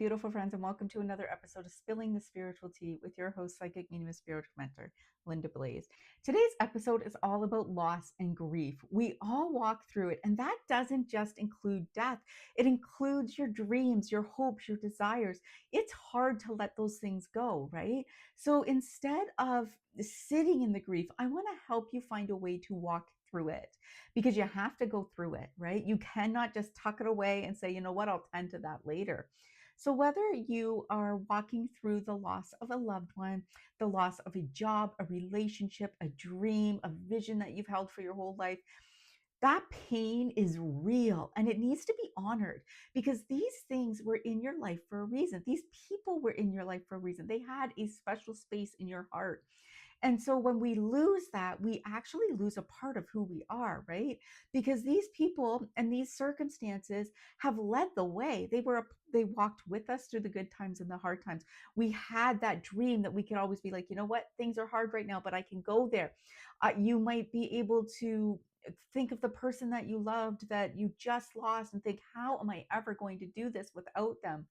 beautiful friends, and welcome to another episode of Spilling the Spiritual Tea with your host, psychic medium and spiritual mentor, Linda Blaze. Today's episode is all about loss and grief. We all walk through it, and that doesn't just include death. It includes your dreams, your hopes, your desires. It's hard to let those things go, right? So instead of sitting in the grief, I want to help you find a way to walk through it, because you have to go through it, right? You cannot just tuck it away and say, you know what, I'll tend to that later. So whether you are walking through the loss of a loved one, the loss of a job, a relationship, a dream, a vision that you've held for your whole life, that pain is real and it needs to be honored, because these things were in your life for a reason. These people were in your life for a reason. They had a special space in your heart. And so when we lose that, we actually lose a part of who we are, right? Because these people and these circumstances have led the way. They walked with us through the good times and the hard times. We had that dream that we could always be like, you know what, things are hard right now, but I can go there. You might be able to think of the person that you loved that you just lost and think, how am I ever going to do this without them?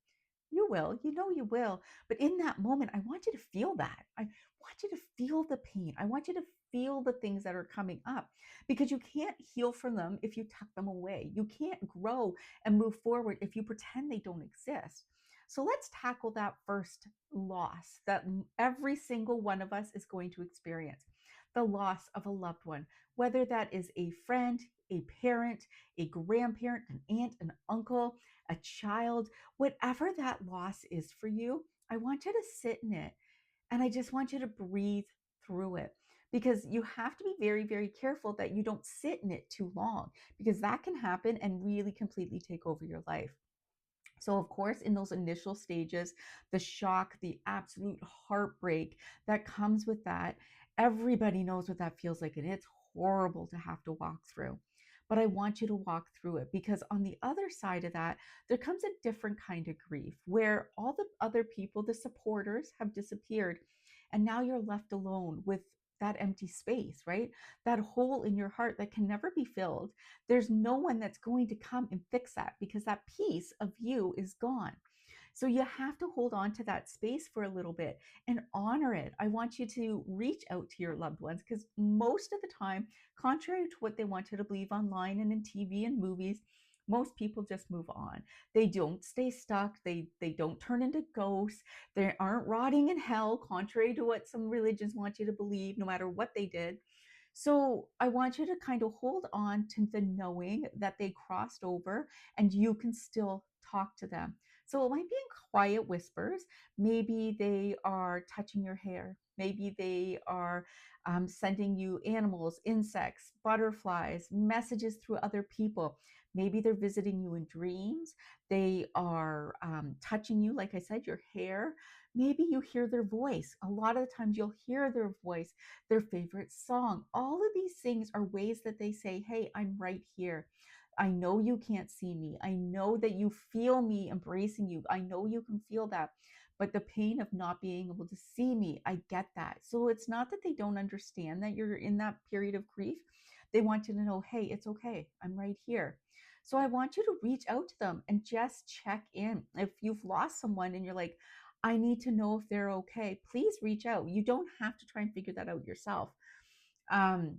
You will, you know you will. But in that moment, I want you to feel that. I want you to feel the pain. I want you to feel the things that are coming up, because you can't heal from them if you tuck them away. You can't grow and move forward if you pretend they don't exist. So let's tackle that first loss that every single one of us is going to experience: the loss of a loved one, whether that is a friend, a parent, a grandparent, an aunt, an uncle, a child. Whatever that loss is for you, I want you to sit in it, and I just want you to breathe through it, because you have to be very, very careful that you don't sit in it too long, because that can happen and really completely take over your life. So, of course, in those initial stages, the shock, the absolute heartbreak that comes with that, everybody knows what that feels like, and it's horrible to have to walk through. But I want you to walk through it, because on the other side of that, there comes a different kind of grief where all the other people, the supporters, have disappeared. And now you're left alone with that empty space, right? That hole in your heart that can never be filled. There's no one that's going to come and fix that, because that piece of you is gone. So you have to hold on to that space for a little bit and honor it. I want you to reach out to your loved ones, because most of the time, contrary to what they want you to believe online and in TV and movies, most people just move on. They don't stay stuck. They don't turn into ghosts. They aren't rotting in hell, contrary to what some religions want you to believe, no matter what they did. So I want you to kind of hold on to the knowing that they crossed over and you can still talk to them. So it might be in quiet whispers. Maybe they are touching your hair. Maybe they are sending you animals, insects, butterflies, messages through other people. Maybe they're visiting you in dreams. They are touching you, like I said, your hair. Maybe you hear their voice. A lot of the times you'll hear their voice, their favorite song. All of these things are ways that they say, hey, I'm right here. I know you can't see me. I know that you feel me embracing you. I know you can feel that. But the pain of not being able to see me, I get that. So it's not that they don't understand that you're in that period of grief. They want you to know, hey, it's okay. I'm right here. So I want you to reach out to them and just check in. If you've lost someone and you're like, I need to know if they're okay, please reach out. You don't have to try and figure that out yourself. Um,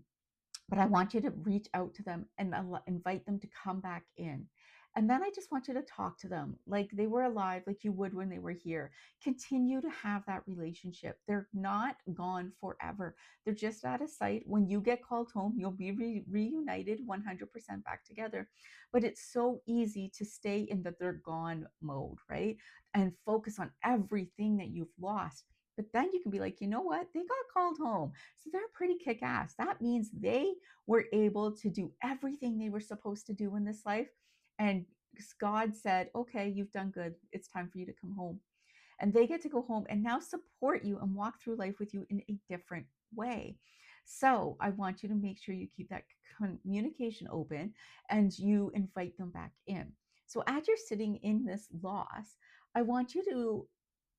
but I want you to reach out to them and invite them to come back in. And then I just want you to talk to them like they were alive, like you would when they were here. Continue to have that relationship. They're not gone forever. They're just out of sight. When you get called home, you'll be reunited 100% back together. But it's so easy to stay in the they're gone mode, right? And focus on everything that you've lost. But then you can be like, you know what? They got called home. So they're pretty kick ass. That means they were able to do everything they were supposed to do in this life. And God said, okay, you've done good. It's time for you to come home. And they get to go home and now support you and walk through life with you in a different way. So I want you to make sure you keep that communication open and you invite them back in. So as you're sitting in this loss, I want you to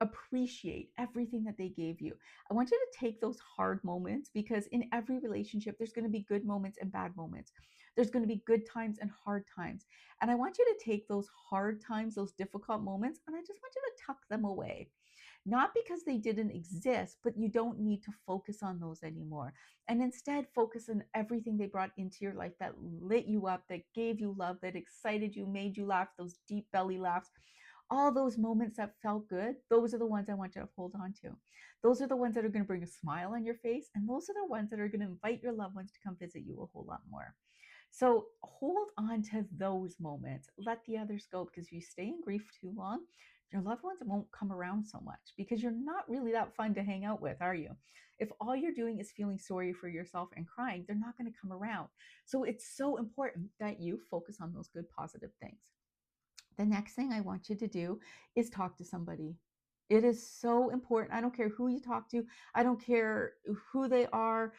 appreciate everything that they gave you. I want you to take those hard moments, because in every relationship, there's going to be good moments and bad moments. There's going to be good times and hard times. And I want you to take those hard times, those difficult moments, and I just want you to tuck them away. Not because they didn't exist, but you don't need to focus on those anymore. And instead, focus on everything they brought into your life that lit you up, that gave you love, that excited you, made you laugh, those deep belly laughs. All those moments that felt good, those are the ones I want you to hold on to. Those are the ones that are going to bring a smile on your face. And those are the ones that are going to invite your loved ones to come visit you a whole lot more. So hold on to those moments. Let the others go, because if you stay in grief too long, your loved ones won't come around so much, because you're not really that fun to hang out with, are you? If all you're doing is feeling sorry for yourself and crying, they're not going to come around. So it's so important that you focus on those good, positive things. The next thing I want you to do is talk to somebody. It is so important. I don't care who you talk to. I don't care who they are.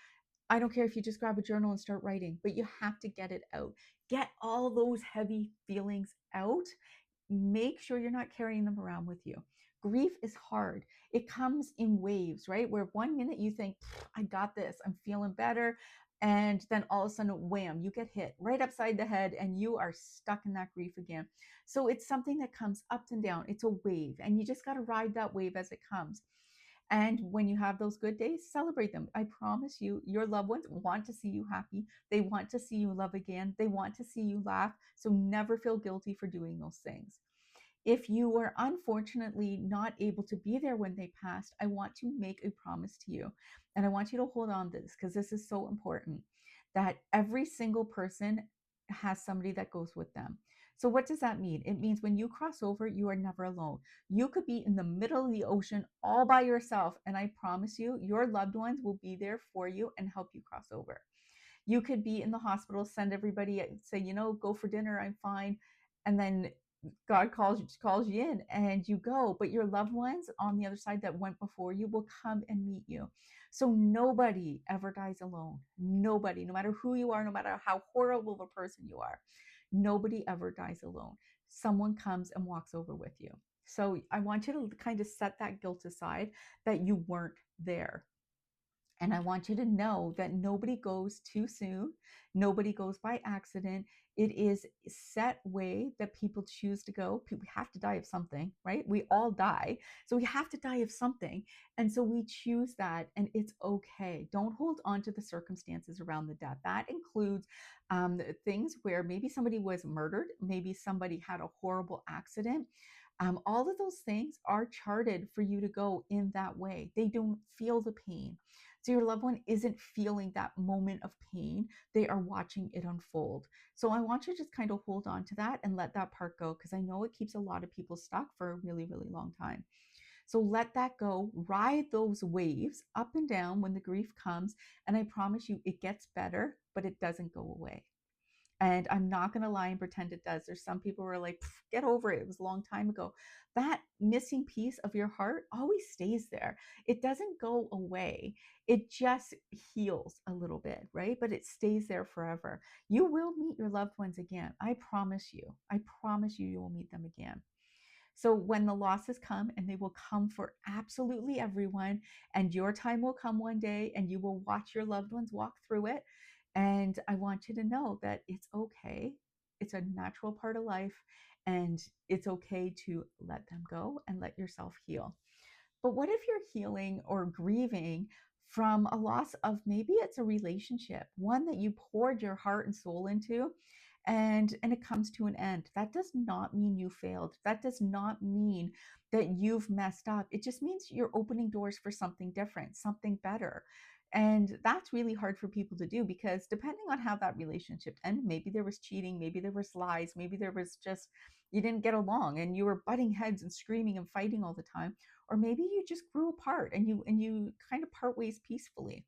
I don't care if you just grab a journal and start writing, but you have to get it out. Get all those heavy feelings out. Make sure you're not carrying them around with you. Grief is hard. It comes in waves, right? Where one minute you think, I got this, I'm feeling better. And then all of a sudden, wham, you get hit right upside the head and you are stuck in that grief again. So it's something that comes up and down. It's a wave, and you just got to ride that wave as it comes. And when you have those good days, celebrate them. I promise you, your loved ones want to see you happy. They want to see you love again. They want to see you laugh. So never feel guilty for doing those things. If you were unfortunately not able to be there when they passed, I want to make a promise to you. And I want you to hold on to this, because this is so important, that every single person has somebody that goes with them. So what does that mean? It means when you cross over, you are never alone. You could be in the middle of the ocean all by yourself, and I promise you, your loved ones will be there for you and help you cross over. You could be in the hospital, send everybody, say, go for dinner, I'm fine. And then God calls you in and you go, but your loved ones on the other side that went before you will come and meet you. So nobody ever dies alone. Nobody, no matter who you are, no matter how horrible of a person you are, nobody ever dies alone. Someone comes and walks over with you. So I want you to kind of set that guilt aside, that you weren't there. And I want you to know that nobody goes too soon. Nobody goes by accident. It is a set way that people choose to go. We have to die of something, right? We all die. So we have to die of something. And so we choose that, and it's okay. Don't hold on to the circumstances around the death. That includes things where maybe somebody was murdered, maybe somebody had a horrible accident. All of those things are charted for you to go in that way. They don't feel the pain. So your loved one isn't feeling that moment of pain. They are watching it unfold. So I want you to just kind of hold on to that and let that part go, because I know it keeps a lot of people stuck for a really, really long time. So let that go, ride those waves up and down when the grief comes. And I promise you, it gets better, but it doesn't go away. And I'm not going to lie and pretend it does. There's some people who are like, get over it. It was a long time ago. That missing piece of your heart always stays there. It doesn't go away. It just heals a little bit, right? But it stays there forever. You will meet your loved ones again. I promise you. I promise you, you will meet them again. So when the losses come, and they will come for absolutely everyone, and your time will come one day, and you will watch your loved ones walk through it. And I want you to know that it's okay. It's a natural part of life, and it's okay to let them go and let yourself heal. But what if you're healing or grieving from a loss of, maybe it's a relationship, one that you poured your heart and soul into, and it comes to an end? That does not mean you failed. That does not mean that you've messed up. It just means you're opening doors for something different, something better. And that's really hard for people to do, because depending on how that relationship ended, maybe there was cheating, maybe there was lies, maybe there was just, you didn't get along and you were butting heads and screaming and fighting all the time. Or maybe you just grew apart and you kind of part ways peacefully.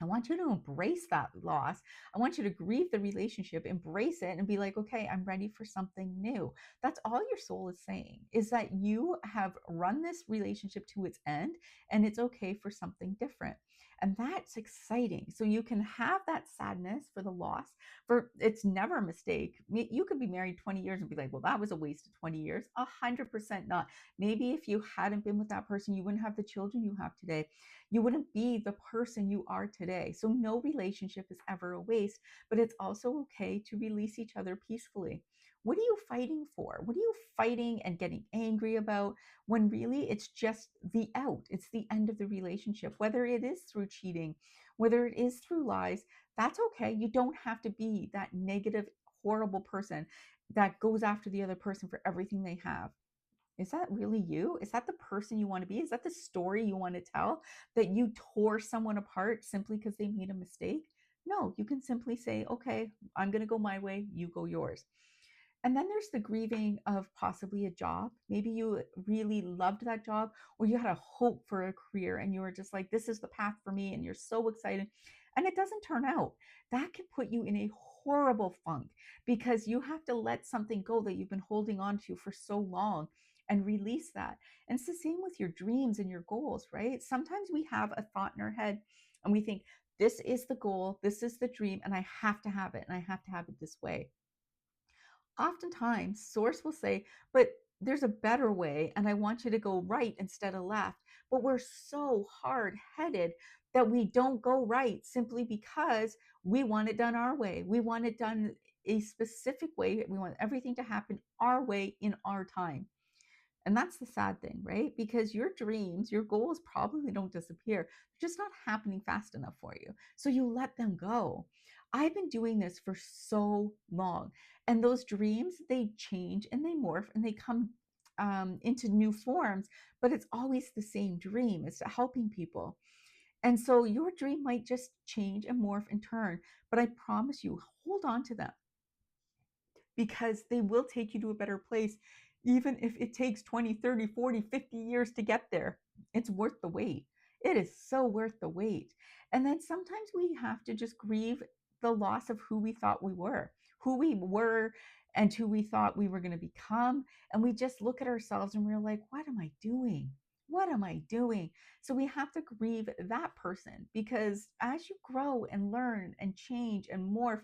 I want you to embrace that loss. I want you to grieve the relationship, embrace it, and be like, okay, I'm ready for something new. That's all your soul is saying, is that you have run this relationship to its end, and it's okay for something different. And that's exciting. So you can have that sadness for the loss, for it's never a mistake. You could be married 20 years and be like, well, that was a waste of 20 years. 100% not. Maybe if you hadn't been with that person, you wouldn't have the children you have today. you wouldn't be the person you are today. So no relationship is ever a waste, but it's also okay to release each other peacefully. What are you fighting for? What are you fighting and getting angry about when really it's just the out? It's the end of the relationship, whether it is through cheating, whether it is through lies. That's okay. You don't have to be that negative, horrible person that goes after the other person for everything they have. Is that really you? Is that the person you want to be? Is that the story you want to tell? That you tore someone apart simply because they made a mistake? No, you can simply say, okay, I'm going to go my way, you go yours. And then there's the grieving of possibly a job. Maybe you really loved that job, or you had a hope for a career and you were just like, this is the path for me, and you're so excited. And it doesn't turn out. That can put you in a horrible funk because you have to let something go that you've been holding on to for so long and release that. And it's the same with your dreams and your goals, right? Sometimes we have a thought in our head and we think, this is the goal, this is the dream, and I have to have it, and I have to have it this way. Oftentimes, source will say, but there's a better way, and I want you to go right instead of left. But we're so hard headed that we don't go right simply because we want it done our way. We want it done a specific way. We want everything to happen our way in our time. And that's the sad thing, right? Because your dreams, your goals probably don't disappear. They're just not happening fast enough for you. So you let them go. I've been doing this for so long. And those dreams, they change and they morph and they come into new forms, but it's always the same dream. It's helping people. And so your dream might just change and morph and turn, but I promise you, hold on to them because they will take you to a better place, even if it takes 20, 30, 40, 50 years to get there. It's worth the wait. It is so worth the wait. And then sometimes we have to just grieve the loss of who we thought who we were and who we thought we were going to become. And we just look at ourselves and we're like, what am I doing? What am I doing? So we have to grieve that person because as you grow and learn and change and morph,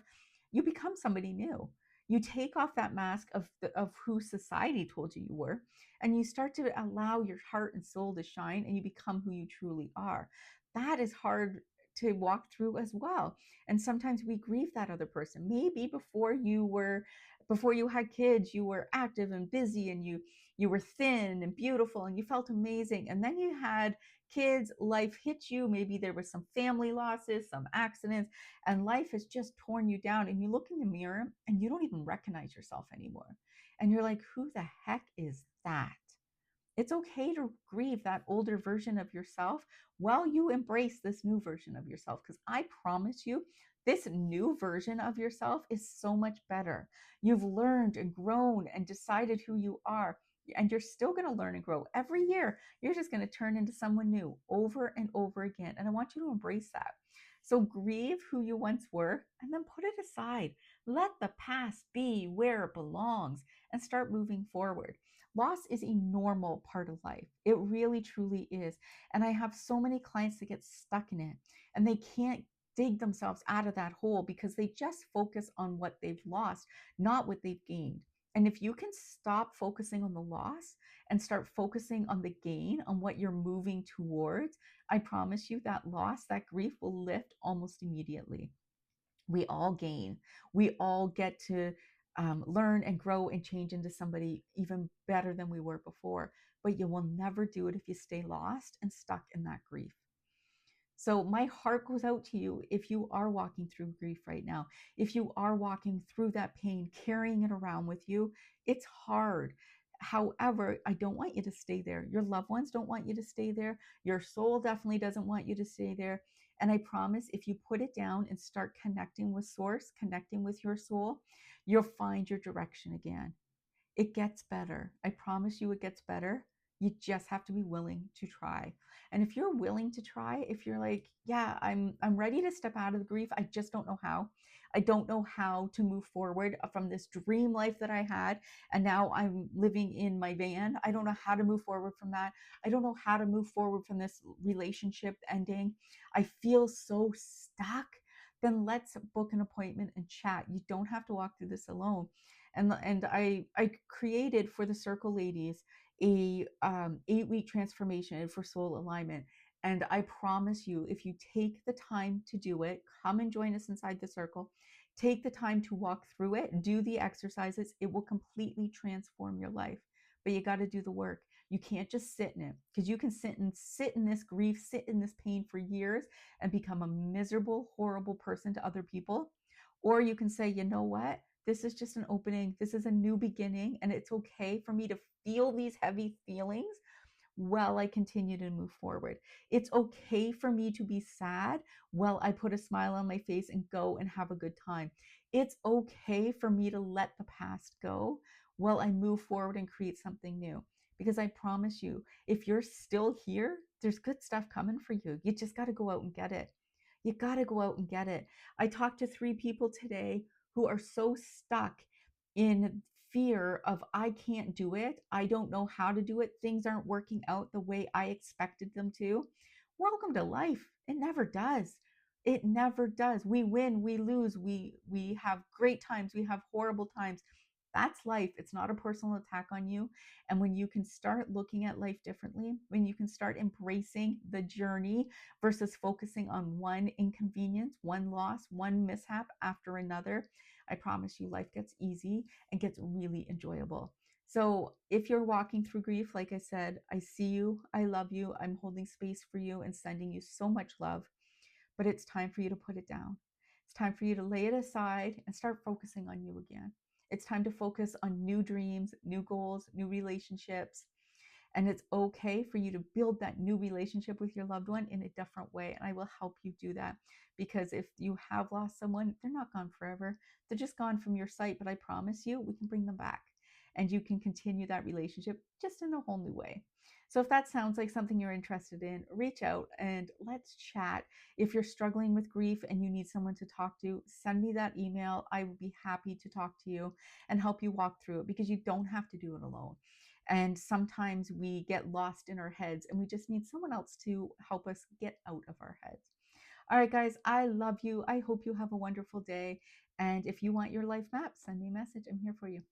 you become somebody new. You take off that mask of who society told you you were, and you start to allow your heart and soul to shine, and you become who you truly are. That is hard to walk through as well. And sometimes we grieve that other person. Maybe before you had kids, you were active and busy, and you were thin and beautiful and you felt amazing. And then you had kids, life hit you. Maybe there was some family losses, some accidents, and life has just torn you down. And you look in the mirror and you don't even recognize yourself anymore. And you're like, who the heck is that? It's okay to grieve that older version of yourself while you embrace this new version of yourself. Because I promise you, this new version of yourself is so much better. You've learned and grown and decided who you are. And you're still going to learn and grow every year. You're just going to turn into someone new over and over again. And I want you to embrace that. So grieve who you once were and then put it aside. Let the past be where it belongs and start moving forward. Loss is a normal part of life. It really, truly is. And I have so many clients that get stuck in it and they can't dig themselves out of that hole because they just focus on what they've lost, not what they've gained. And if you can stop focusing on the loss and start focusing on the gain, on what you're moving towards, I promise you that loss, that grief will lift almost immediately. We all gain. We all get to learn and grow and change into somebody even better than we were before. But you will never do it if you stay lost and stuck in that grief. So my heart goes out to you if you are walking through grief right now. If you are walking through that pain, carrying it around with you, it's hard. However, I don't want you to stay there. Your loved ones don't want you to stay there. Your soul definitely doesn't want you to stay there. And I promise if you put it down and start connecting with source, connecting with your soul, you'll find your direction again. It gets better. I promise you it gets better. You just have to be willing to try. And if you're willing to try, if you're like, yeah, I'm ready to step out of the grief, I just don't know how. I don't know how to move forward from this dream life that I had and now I'm living in my van. I don't know how to move forward from that. I don't know how to move forward from this relationship ending. I feel so stuck. Then let's book an appointment and chat. You don't have to walk through this alone. And I created for the Circle ladies a 8-week transformation for soul alignment. And I promise you, if you take the time to do it, come and join us inside the circle. Take the time to walk through it, do the exercises. It will completely transform your life. But you got to do the work. You can't just sit in it, because you can sit in this grief, sit in this pain for years and become a miserable, horrible person to other people. Or you can say, you know what? This is just an opening. This is a new beginning. And it's okay for me to feel these heavy feelings while I continue to move forward. It's okay for me to be sad while I put a smile on my face and go and have a good time. It's okay for me to let the past go while I move forward and create something new. Because I promise you, if you're still here, there's good stuff coming for you. You just got to go out and get it. You got to go out and get it. I talked to 3 people today who are so stuck in fear of, I can't do it. I don't know how to do it. Things aren't working out the way I expected them to. Welcome to life. It never does. It never does. We win, we lose, we have great times, we have horrible times. That's life. It's not a personal attack on you. And when you can start looking at life differently, when you can start embracing the journey versus focusing on one inconvenience, one loss, one mishap after another, I promise you life gets easy and gets really enjoyable. So if you're walking through grief, like I said, I see you, I love you, I'm holding space for you and sending you so much love, but it's time for you to put it down. It's time for you to lay it aside and start focusing on you again. It's time to focus on new dreams, new goals, new relationships. And it's okay for you to build that new relationship with your loved one in a different way. And I will help you do that, because if you have lost someone, they're not gone forever. They're just gone from your sight. But I promise you, we can bring them back and you can continue that relationship just in a whole new way. So if that sounds like something you're interested in, reach out and let's chat. If you're struggling with grief and you need someone to talk to, send me that email. I will be happy to talk to you and help you walk through it, because you don't have to do it alone. And sometimes we get lost in our heads and we just need someone else to help us get out of our heads. All right, guys, I love you. I hope you have a wonderful day. And if you want your life map, send me a message. I'm here for you.